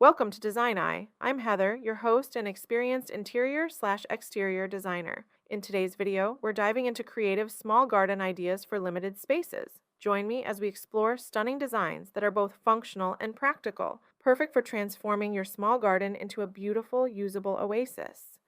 Welcome to Design Eye. I'm Heather, your host and experienced interior/exterior designer. In today's video, we're diving into creative small garden ideas for limited spaces. Join me as we explore stunning designs that are both functional and practical, perfect for transforming your small garden into a beautiful, usable oasis.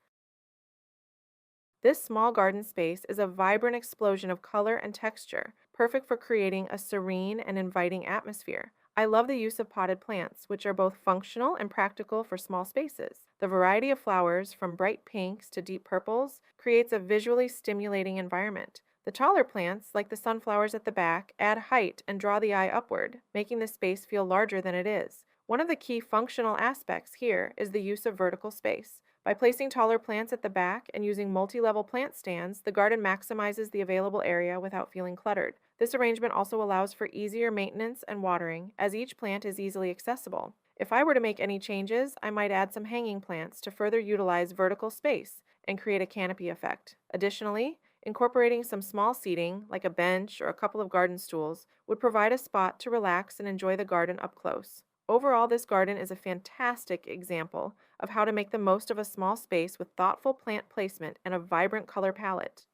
This small garden space is a vibrant explosion of color and texture, perfect for creating a serene and inviting atmosphere. I love the use of potted plants, which are both functional and practical for small spaces. The variety of flowers, from bright pinks to deep purples, creates a visually stimulating environment. The taller plants, like the sunflowers at the back, add height and draw the eye upward, making the space feel larger than it is. One of the key functional aspects here is the use of vertical space. By placing taller plants at the back and using multi-level plant stands, the garden maximizes the available area without feeling cluttered. This arrangement also allows for easier maintenance and watering, as each plant is easily accessible. If I were to make any changes, I might add some hanging plants to further utilize vertical space and create a canopy effect. Additionally, incorporating some small seating, like a bench or a couple of garden stools, would provide a spot to relax and enjoy the garden up close. Overall, this garden is a fantastic example of how to make the most of a small space with thoughtful plant placement and a vibrant color palette.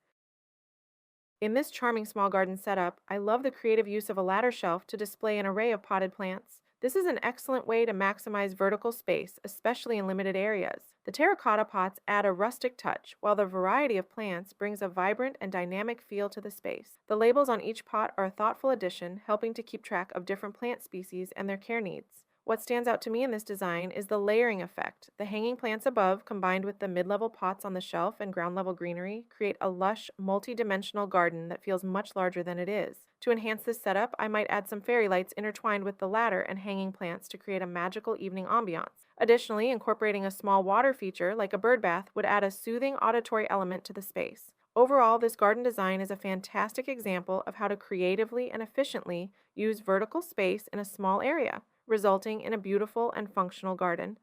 In this charming small garden setup, I love the creative use of a ladder shelf to display an array of potted plants. This is an excellent way to maximize vertical space, especially in limited areas. The terracotta pots add a rustic touch, while the variety of plants brings a vibrant and dynamic feel to the space. The labels on each pot are a thoughtful addition, helping to keep track of different plant species and their care needs. What stands out to me in this design is the layering effect. The hanging plants above, combined with the mid-level pots on the shelf and ground-level greenery, create a lush, multi-dimensional garden that feels much larger than it is. To enhance this setup, I might add some fairy lights intertwined with the ladder and hanging plants to create a magical evening ambiance. Additionally, incorporating a small water feature, like a bird bath, would add a soothing auditory element to the space. Overall, this garden design is a fantastic example of how to creatively and efficiently use vertical space in a small area, resulting in a beautiful and functional garden.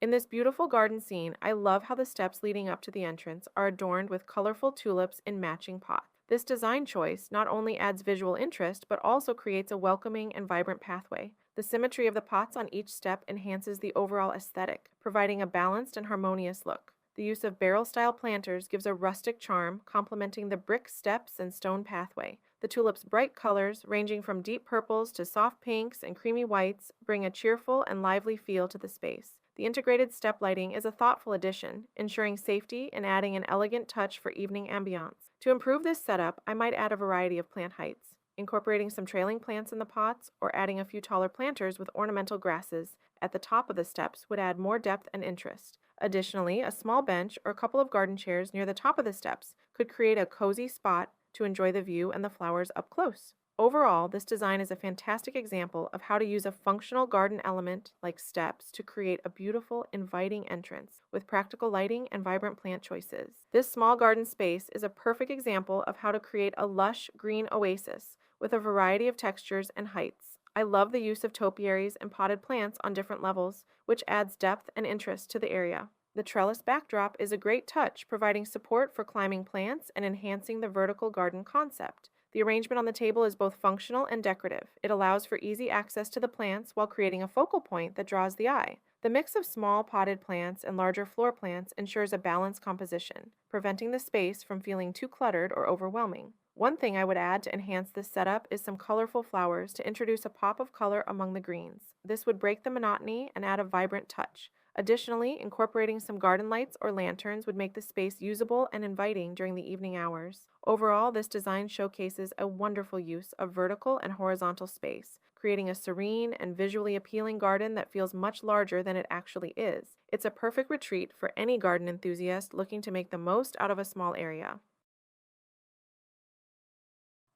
In this beautiful garden scene, I love how the steps leading up to the entrance are adorned with colorful tulips in matching pots. This design choice not only adds visual interest, but also creates a welcoming and vibrant pathway. The symmetry of the pots on each step enhances the overall aesthetic, providing a balanced and harmonious look. The use of barrel-style planters gives a rustic charm, complementing the brick steps and stone pathway. The tulip's bright colors, ranging from deep purples to soft pinks and creamy whites, bring a cheerful and lively feel to the space. The integrated step lighting is a thoughtful addition, ensuring safety and adding an elegant touch for evening ambiance. To improve this setup, I might add a variety of plant heights, incorporating some trailing plants in the pots or adding a few taller planters with ornamental grasses at the top of the steps would add more depth and interest. Additionally, a small bench or a couple of garden chairs near the top of the steps could create a cozy spot to enjoy the view and the flowers up close. Overall, this design is a fantastic example of how to use a functional garden element like steps to create a beautiful, inviting entrance with practical lighting and vibrant plant choices. This small garden space is a perfect example of how to create a lush green oasis with a variety of textures and heights. I love the use of topiaries and potted plants on different levels, which adds depth and interest to the area. The trellis backdrop is a great touch, providing support for climbing plants and enhancing the vertical garden concept. The arrangement on the table is both functional and decorative. It allows for easy access to the plants while creating a focal point that draws the eye. The mix of small potted plants and larger floor plants ensures a balanced composition, preventing the space from feeling too cluttered or overwhelming. One thing I would add to enhance this setup is some colorful flowers to introduce a pop of color among the greens. This would break the monotony and add a vibrant touch. Additionally, incorporating some garden lights or lanterns would make the space usable and inviting during the evening hours. Overall, this design showcases a wonderful use of vertical and horizontal space, creating a serene and visually appealing garden that feels much larger than it actually is. It's a perfect retreat for any garden enthusiast looking to make the most out of a small area.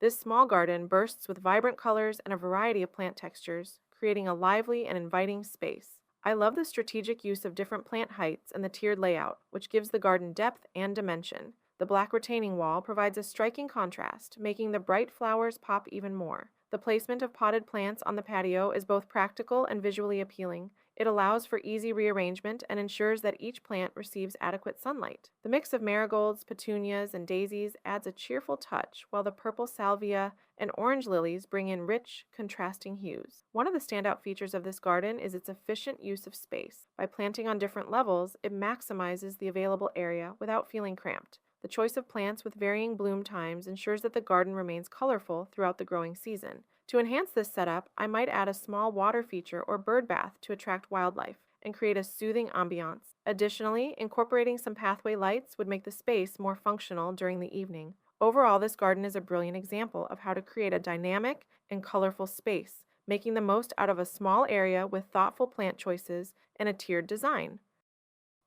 This small garden bursts with vibrant colors and a variety of plant textures, creating a lively and inviting space. I love the strategic use of different plant heights and the tiered layout, which gives the garden depth and dimension. The black retaining wall provides a striking contrast, making the bright flowers pop even more. The placement of potted plants on the patio is both practical and visually appealing. It allows for easy rearrangement and ensures that each plant receives adequate sunlight. The mix of marigolds, petunias, and daisies adds a cheerful touch, while the purple salvia and orange lilies bring in rich, contrasting hues. One of the standout features of this garden is its efficient use of space. By planting on different levels, it maximizes the available area without feeling cramped. The choice of plants with varying bloom times ensures that the garden remains colorful throughout the growing season. To enhance this setup, I might add a small water feature or bird bath to attract wildlife and create a soothing ambiance. Additionally, incorporating some pathway lights would make the space more functional during the evening. Overall, this garden is a brilliant example of how to create a dynamic and colorful space, making the most out of a small area with thoughtful plant choices and a tiered design.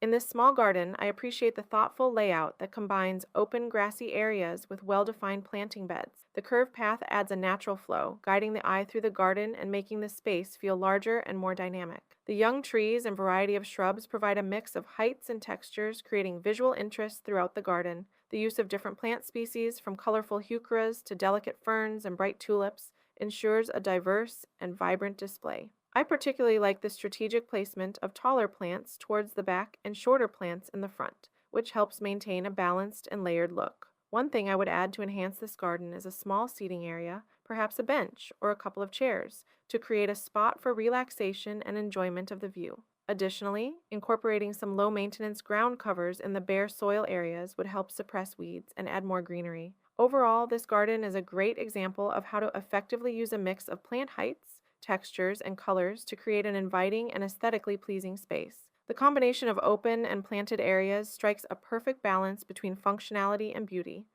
In this small garden, I appreciate the thoughtful layout that combines open grassy areas with well-defined planting beds. The curved path adds a natural flow, guiding the eye through the garden and making the space feel larger and more dynamic. The young trees and variety of shrubs provide a mix of heights and textures, creating visual interest throughout the garden. The use of different plant species, from colorful heucheras to delicate ferns and bright tulips, ensures a diverse and vibrant display. I particularly like the strategic placement of taller plants towards the back and shorter plants in the front, which helps maintain a balanced and layered look. One thing I would add to enhance this garden is a small seating area, perhaps a bench or a couple of chairs, to create a spot for relaxation and enjoyment of the view. Additionally, incorporating some low-maintenance ground covers in the bare soil areas would help suppress weeds and add more greenery. Overall, this garden is a great example of how to effectively use a mix of plant heights, textures, and colors to create an inviting and aesthetically pleasing space. The combination of open and planted areas strikes a perfect balance between functionality and beauty.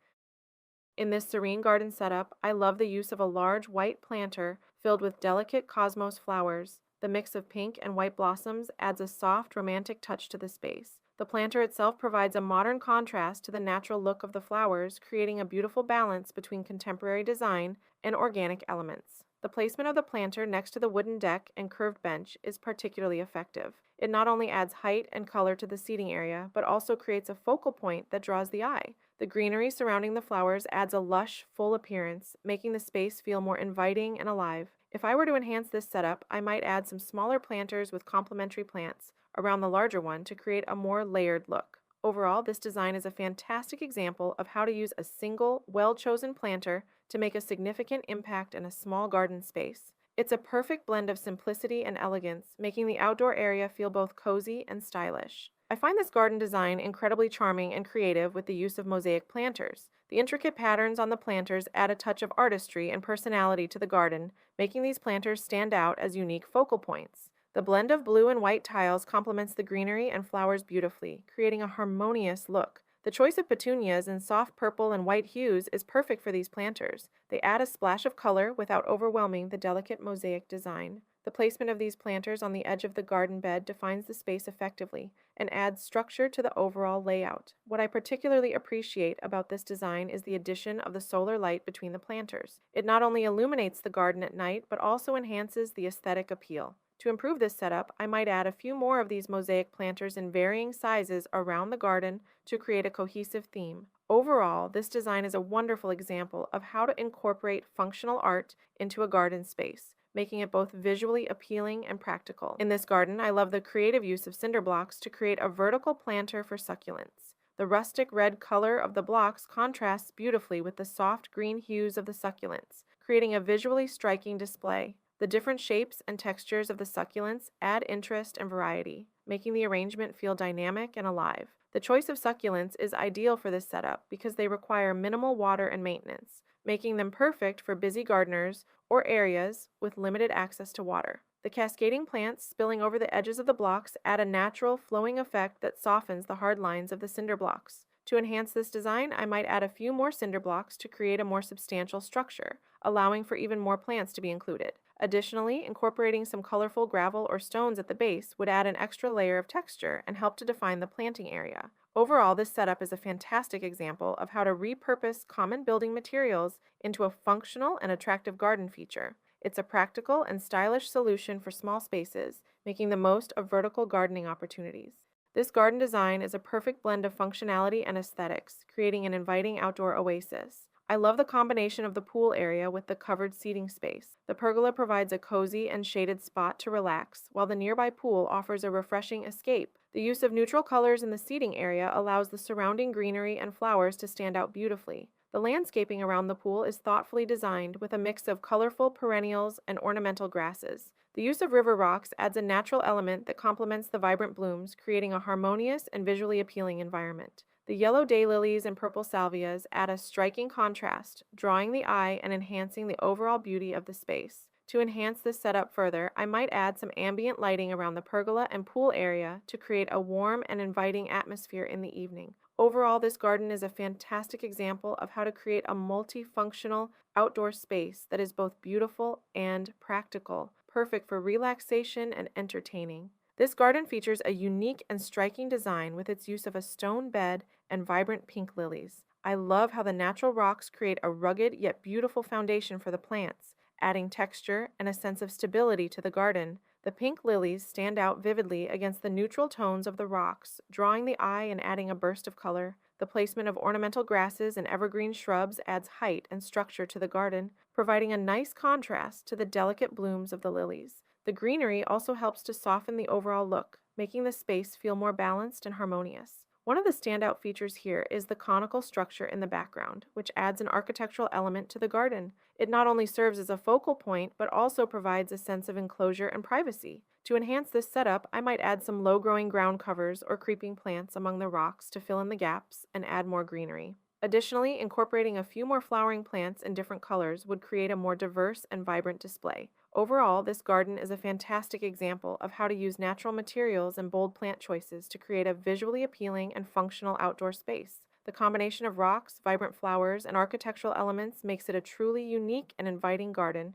In this serene garden setup, I love the use of a large white planter filled with delicate cosmos flowers. The mix of pink and white blossoms adds a soft, romantic touch to the space. The planter itself provides a modern contrast to the natural look of the flowers, creating a beautiful balance between contemporary design and organic elements. The placement of the planter next to the wooden deck and curved bench is particularly effective. It not only adds height and color to the seating area, but also creates a focal point that draws the eye. The greenery surrounding the flowers adds a lush, full appearance, making the space feel more inviting and alive. If I were to enhance this setup, I might add some smaller planters with complementary plants around the larger one to create a more layered look. Overall, this design is a fantastic example of how to use a single, well-chosen planter to make a significant impact in a small garden space. It's a perfect blend of simplicity and elegance, making the outdoor area feel both cozy and stylish. I find this garden design incredibly charming and creative with the use of mosaic planters. The intricate patterns on the planters add a touch of artistry and personality to the garden, making these planters stand out as unique focal points. The blend of blue and white tiles complements the greenery and flowers beautifully, creating a harmonious look. The choice of petunias in soft purple and white hues is perfect for these planters. They add a splash of color without overwhelming the delicate mosaic design. The placement of these planters on the edge of the garden bed defines the space effectively and adds structure to the overall layout. What I particularly appreciate about this design is the addition of the solar light between the planters. It not only illuminates the garden at night, but also enhances the aesthetic appeal. To improve this setup, I might add a few more of these mosaic planters in varying sizes around the garden to create a cohesive theme. Overall, this design is a wonderful example of how to incorporate functional art into a garden space, making it both visually appealing and practical. In this garden, I love the creative use of cinder blocks to create a vertical planter for succulents. The rustic red color of the blocks contrasts beautifully with the soft green hues of the succulents, creating a visually striking display. The different shapes and textures of the succulents add interest and variety, making the arrangement feel dynamic and alive. The choice of succulents is ideal for this setup because they require minimal water and maintenance, making them perfect for busy gardeners or areas with limited access to water. The cascading plants spilling over the edges of the blocks add a natural, flowing effect that softens the hard lines of the cinder blocks. To enhance this design, I might add a few more cinder blocks to create a more substantial structure, allowing for even more plants to be included. Additionally, incorporating some colorful gravel or stones at the base would add an extra layer of texture and help to define the planting area. Overall, this setup is a fantastic example of how to repurpose common building materials into a functional and attractive garden feature. It's a practical and stylish solution for small spaces, making the most of vertical gardening opportunities. This garden design is a perfect blend of functionality and aesthetics, creating an inviting outdoor oasis. I love the combination of the pool area with the covered seating space. The pergola provides a cozy and shaded spot to relax, while the nearby pool offers a refreshing escape. The use of neutral colors in the seating area allows the surrounding greenery and flowers to stand out beautifully. The landscaping around the pool is thoughtfully designed with a mix of colorful perennials and ornamental grasses. The use of river rocks adds a natural element that complements the vibrant blooms, creating a harmonious and visually appealing environment. The yellow daylilies and purple salvias add a striking contrast, drawing the eye and enhancing the overall beauty of the space. To enhance this setup further, I might add some ambient lighting around the pergola and pool area to create a warm and inviting atmosphere in the evening. Overall, this garden is a fantastic example of how to create a multifunctional outdoor space that is both beautiful and practical, perfect for relaxation and entertaining. This garden features a unique and striking design with its use of a stone bed and vibrant pink lilies. I love how the natural rocks create a rugged yet beautiful foundation for the plants, adding texture and a sense of stability to the garden. The pink lilies stand out vividly against the neutral tones of the rocks, drawing the eye and adding a burst of color. The placement of ornamental grasses and evergreen shrubs adds height and structure to the garden, providing a nice contrast to the delicate blooms of the lilies. The greenery also helps to soften the overall look, making the space feel more balanced and harmonious. One of the standout features here is the conical structure in the background, which adds an architectural element to the garden. It not only serves as a focal point, but also provides a sense of enclosure and privacy. To enhance this setup, I might add some low-growing ground covers or creeping plants among the rocks to fill in the gaps and add more greenery. Additionally, incorporating a few more flowering plants in different colors would create a more diverse and vibrant display. Overall, this garden is a fantastic example of how to use natural materials and bold plant choices to create a visually appealing and functional outdoor space. The combination of rocks, vibrant flowers, and architectural elements makes it a truly unique and inviting garden.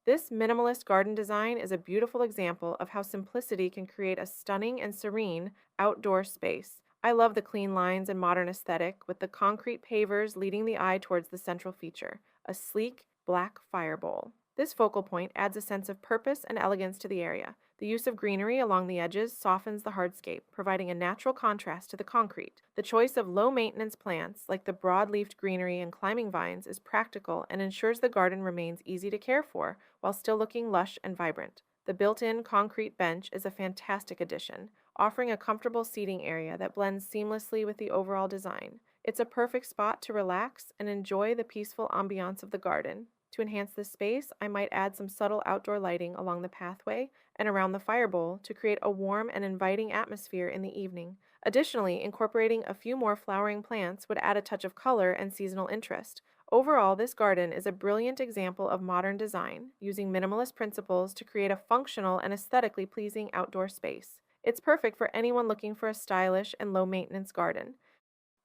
This minimalist garden design is a beautiful example of how simplicity can create a stunning and serene outdoor space. I love the clean lines and modern aesthetic, with the concrete pavers leading the eye towards the central feature, a sleek, black fire bowl. This focal point adds a sense of purpose and elegance to the area. The use of greenery along the edges softens the hardscape, providing a natural contrast to the concrete. The choice of low-maintenance plants, like the broad-leafed greenery and climbing vines, is practical and ensures the garden remains easy to care for while still looking lush and vibrant. The built-in concrete bench is a fantastic addition, offering a comfortable seating area that blends seamlessly with the overall design. It's a perfect spot to relax and enjoy the peaceful ambiance of the garden. To enhance this space, I might add some subtle outdoor lighting along the pathway and around the fire bowl to create a warm and inviting atmosphere in the evening. Additionally, incorporating a few more flowering plants would add a touch of color and seasonal interest. Overall, this garden is a brilliant example of modern design, using minimalist principles to create a functional and aesthetically pleasing outdoor space. It's perfect for anyone looking for a stylish and low-maintenance garden.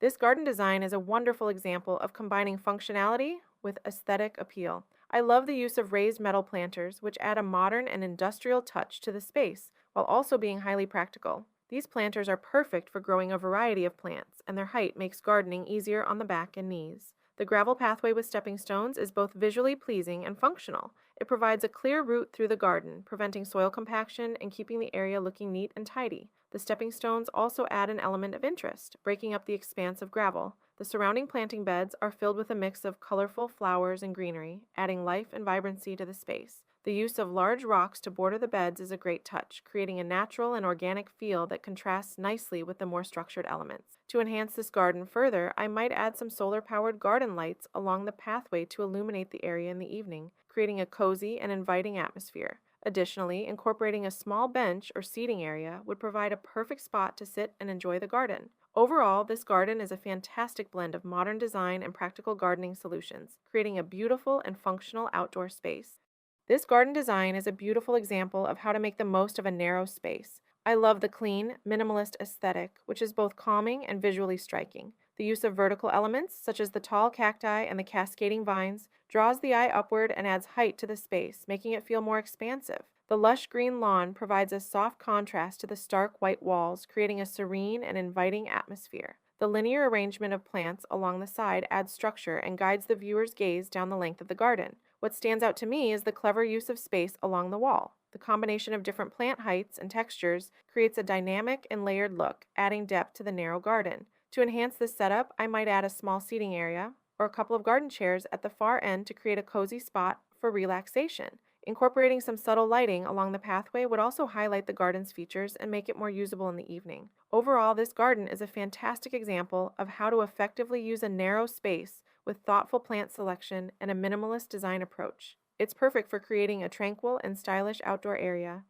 This garden design is a wonderful example of combining functionality with aesthetic appeal. I love the use of raised metal planters, which add a modern and industrial touch to the space, while also being highly practical. These planters are perfect for growing a variety of plants, and their height makes gardening easier on the back and knees. The gravel pathway with stepping stones is both visually pleasing and functional. It provides a clear route through the garden, preventing soil compaction and keeping the area looking neat and tidy. The stepping stones also add an element of interest, breaking up the expanse of gravel. The surrounding planting beds are filled with a mix of colorful flowers and greenery, adding life and vibrancy to the space. The use of large rocks to border the beds is a great touch, creating a natural and organic feel that contrasts nicely with the more structured elements. To enhance this garden further, I might add some solar-powered garden lights along the pathway to illuminate the area in the evening, creating a cozy and inviting atmosphere. Additionally, incorporating a small bench or seating area would provide a perfect spot to sit and enjoy the garden. Overall, this garden is a fantastic blend of modern design and practical gardening solutions, creating a beautiful and functional outdoor space. This garden design is a beautiful example of how to make the most of a narrow space. I love the clean, minimalist aesthetic, which is both calming and visually striking. The use of vertical elements, such as the tall cacti and the cascading vines, draws the eye upward and adds height to the space, making it feel more expansive. The lush green lawn provides a soft contrast to the stark white walls, creating a serene and inviting atmosphere. The linear arrangement of plants along the side adds structure and guides the viewer's gaze down the length of the garden. What stands out to me is the clever use of space along the wall. The combination of different plant heights and textures creates a dynamic and layered look, adding depth to the narrow garden. To enhance this setup, I might add a small seating area or a couple of garden chairs at the far end to create a cozy spot for relaxation. Incorporating some subtle lighting along the pathway would also highlight the garden's features and make it more usable in the evening. Overall, this garden is a fantastic example of how to effectively use a narrow space with thoughtful plant selection and a minimalist design approach. It's perfect for creating a tranquil and stylish outdoor area.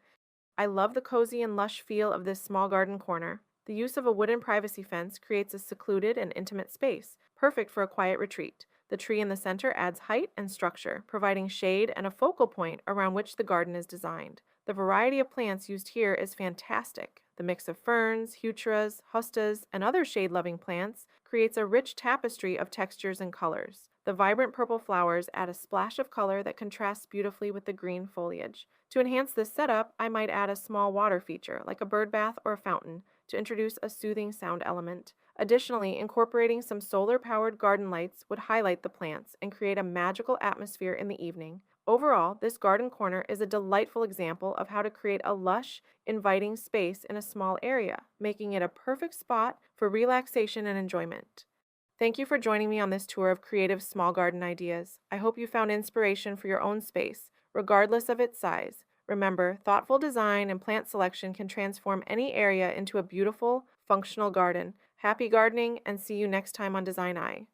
I love the cozy and lush feel of this small garden corner. The use of a wooden privacy fence creates a secluded and intimate space, perfect for a quiet retreat. The tree in the center adds height and structure, providing shade and a focal point around which the garden is designed. The variety of plants used here is fantastic. The mix of ferns, heucheras, hostas, and other shade-loving plants creates a rich tapestry of textures and colors. The vibrant purple flowers add a splash of color that contrasts beautifully with the green foliage. To enhance this setup, I might add a small water feature, like a bird bath or a fountain, to introduce a soothing sound element. Additionally, incorporating some solar-powered garden lights would highlight the plants and create a magical atmosphere in the evening. Overall, this garden corner is a delightful example of how to create a lush, inviting space in a small area, making it a perfect spot for relaxation and enjoyment. Thank you for joining me on this tour of creative small garden ideas. I hope you found inspiration for your own space, regardless of its size. Remember, thoughtful design and plant selection can transform any area into a beautiful, functional garden. Happy gardening, and see you next time on Design Eye.